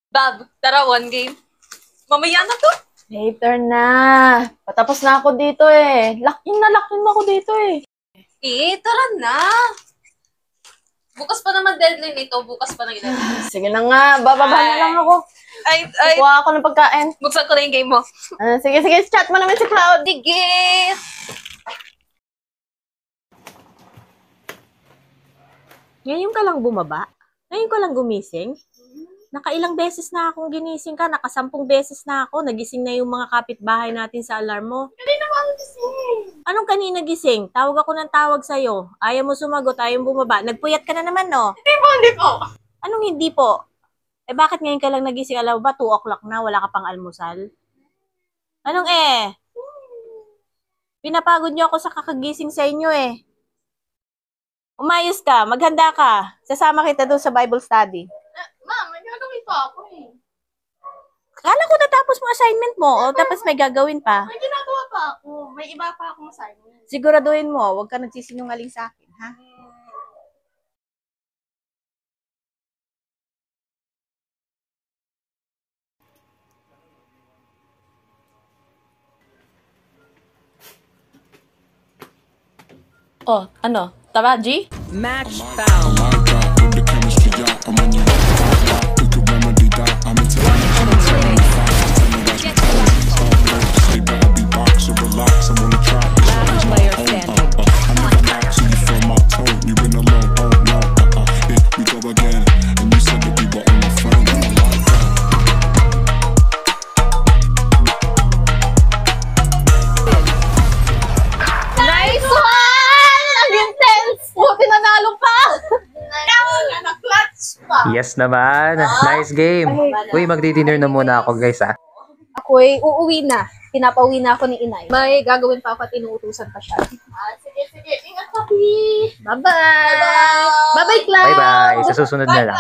Bab, tara, one game. Mamaya na to. Later na. Patapos na ako dito eh. Lakin na ako dito eh. Tara na. Bukas pa naman deadline nito. Bukas pa na deadline. Sige na nga, bababa na lang ako. Kuha ako ng pagkain. Buksan ko na yung game mo. Sige, chat mo naman si Cloud. Sige. Ngayon ka lang bumaba? Ngayon ka lang gumising? Nakailang beses na akong ginising ka, nakasampung beses na ako, nagising na yung mga kapitbahay natin sa alarm mo. Kanina mo ako gising. Anong kanina gising? Tawag ako ng tawag sa'yo. Ayaw mo sumagot, ayaw mo bumaba. Nagpuyat ka na naman, no? Hindi po. Anong hindi po? Eh bakit ngayon ka lang nagising? Alam ba, 2 o'clock na, wala ka pang almusal? Anong eh? Pinapagod niyo ako sa kakagising sa inyo eh. Umayos ka, maghanda ka. Sasama kita doon sa Bible study. Ma'am, may gagawin pa ako eh. Kala ko natapos mo assignment mo o tapos may gagawin pa. May ginagawa pa ako. May iba pa akong assignment. Siguraduhin mo, huwag ka nagsisinungaling sa akin, ha? Oh, ano? Tara, G? Match found. With the chemistry, yeah, I'm on you. We could remedy that. I'm into Stay better, be box or relax. I'm on the track. Last player standing. I never knock, so you feel my tone. You've been alone, oh no. Here we go again. And you said that we were on the phone. I like that. Nice one! Ang intense! Buti nanalo pa! Na-clutch pa! Yes naman. Nice game. Uy, magdi-dinner na muna ako, guys, ah. Ako'y uuwi na. Pinapauwi na ako ni Inay. May gagawin pa ako at inuutusan pa siya. Sige. Ingat ka, Pi! Bye-bye! Bye-bye, Cloud! Bye-bye. Sa susunod na lang.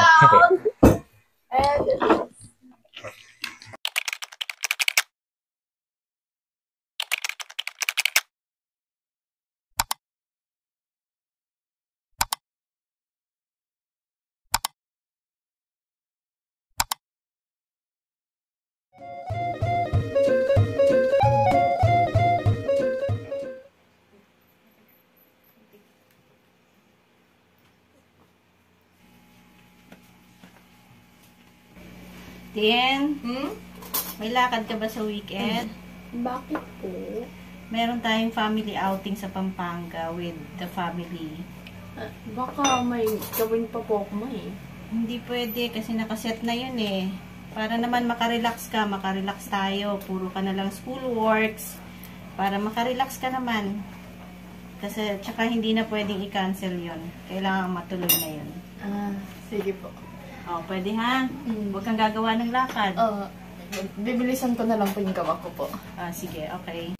Tien, may lakad ka ba sa weekend? Bakit po? Meron tayong family outing sa Pampanga with the family. Baka may gawin pa po ako eh. Hindi pwede kasi nakaset na yun eh. Para naman makarelax ka, makarelax tayo. Puro ka na lang schoolworks. Para makarelax ka naman. Kasi tsaka hindi na pwedeng i-cancel yun. Kailangan matuloy na yun. Sige po. O, pwede ha? Huwag kang gagawa ng lakad. Bibilisan ko na lang po yung gawa ko po. Sige, okay.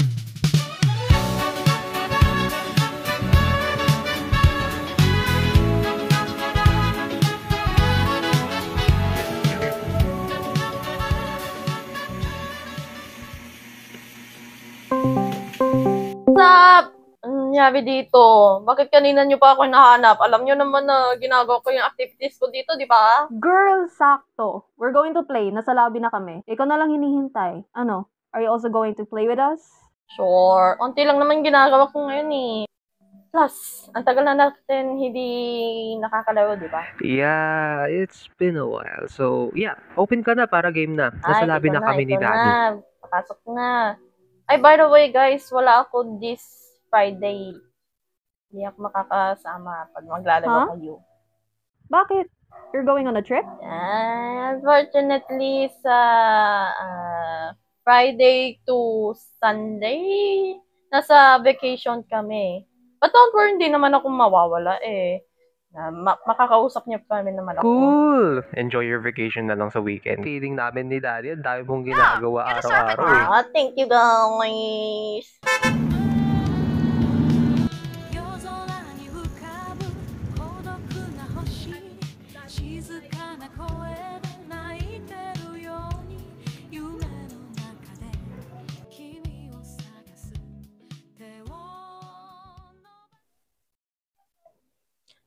What's up? Anong nangyari dito? Bakit kanina nyo pa ako hinahanap? Alam nyo naman na ginagawa ko yung activities ko dito, di ba? Girl, sakto. We're going to play. Nasa lobby na kami. Ikaw na lang hinihintay. Ano? Are you also going to play with us? Sure. Unti lang naman ginagawa ko ngayon eh. Plus, ang tagal na natin hindi nakakalaro, di ba? Yeah, it's been a while. So, yeah. Open ka na para game na. Nasa lobby na kami ni Daddy. Pasok na. Ay, by the way, guys, wala ako this Friday. Hindi ako makakasama pag maglalaro kayo. Bakit? You're going on a trip? Unfortunately, sa Friday to Sunday, nasa vacation kami. But don't worry, hindi naman ako mawawala eh. Makakausap niya pa namin naman ako. Cool! Enjoy your vacation na lang sa weekend. Feeling namin ni Daddy, ang dami mong ginagawa araw-araw eh. Thank you guys!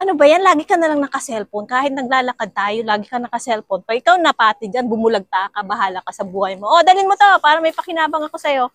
Ano ba yan? Lagi ka na lang naka-cellphone. Kahit naglalakad tayo, lagi ka naka-cellphone. Pa ikaw na pati dyan, bumulagta ka, bahala ka sa buhay mo. O, dalhin mo to para may pakinabang ako sa'yo.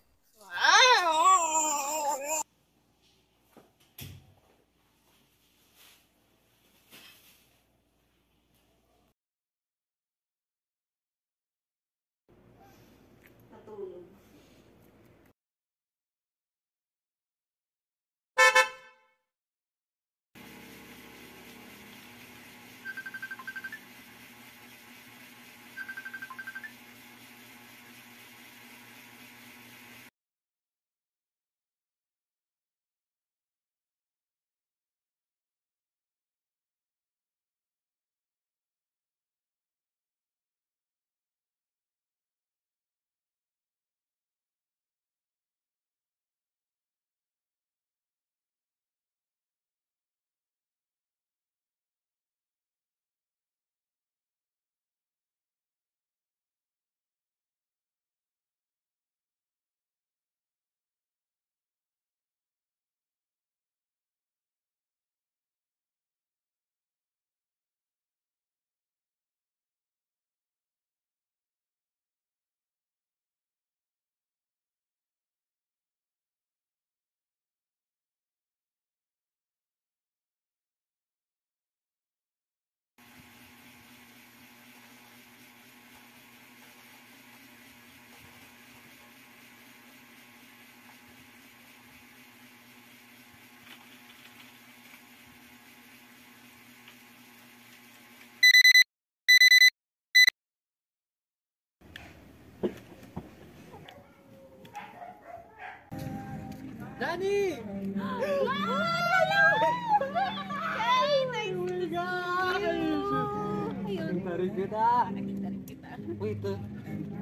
Wait,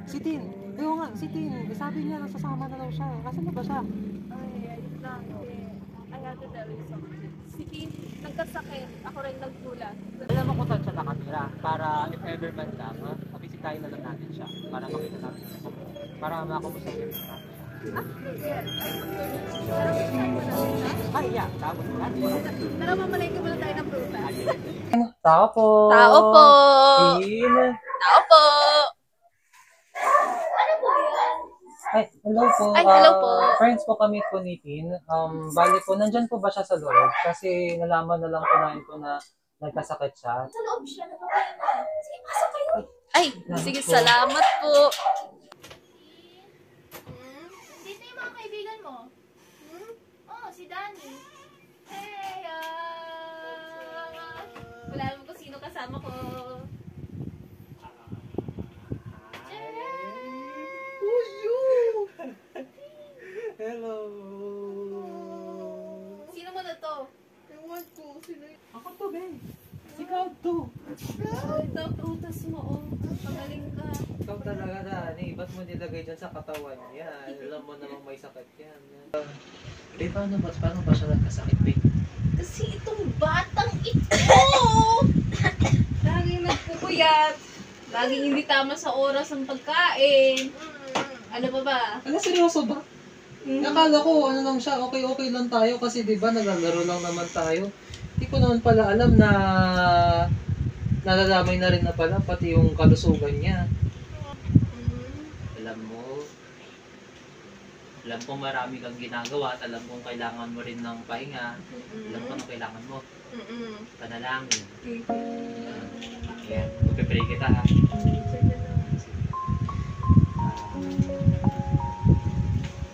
si Tin. Oo nga, si Tin. Sabi niya, nasasama na daw siya. Kasan na ba siya? Si Kim, nagkasakit. Ako rin nagtulad. Alam mo kung saan siya nakatira. Para if ever man lang, mabisitahin na lang natin siya. Para makita natin siya. Para makamusta natin siya. Ay, yeah. Tapos na natin. Tara, mamalay ka muna tayo ng prutas. Tao po. Tao po. Tin. Tao po. Ay, hello po. Ay, hello po. Friends po kami po ni Tin. Bali po, nandyan po ba siya sa loob? Kasi nalaman na lang po namin po na nagkasakit siya. Sa loob siya, nagpapahinga. Sige, pasok kayo. Ay, sige, po. salamat po. Dito yung mga kaibigan mo. Oh, si Danny. Hey, Wala naman kung sino kasama ko. Hello. Sino mo na to? Ako to, Ben. Ikaw to. Ito, prutas mo, oh. Pagaling ka. Ikaw talaga, Dani. Ba't mo nilagay dyan sa katawan niya? Alam mo namang may sakit yan. Babe, paano ba siya nagkasakit, babe? Kasi itong batang ito! Laging nagpupuyat. Laging hindi tama sa oras ang pagkain. Ano pa ba? Ano, seryoso ba? Nakala ko, ano lang siya, okay lang tayo kasi di ba naglalaro lang naman tayo. Hindi ko naman pala alam na nalalamay na rin na pala pati yung kalusugan niya. Alam ko marami kang ginagawa at alam kong kailangan mo rin ng pahinga. Alam ko na kailangan mo. Panalangin. Ayan, magpipray kita ha.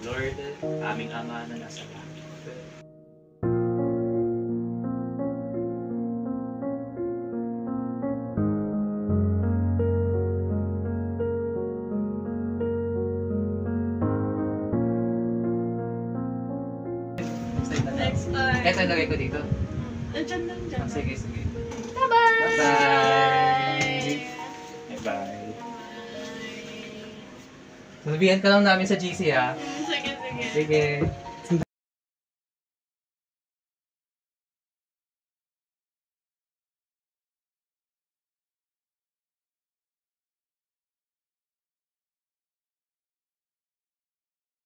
Lord, aming Ama na nasa langit. Next time. Ito ilagay ko dito. Nandiyan lang dyan. Sige. Bye-bye! Bye-bye! Bye-bye! Sabihan ka lang namin sa GC ha. Sige. Sige.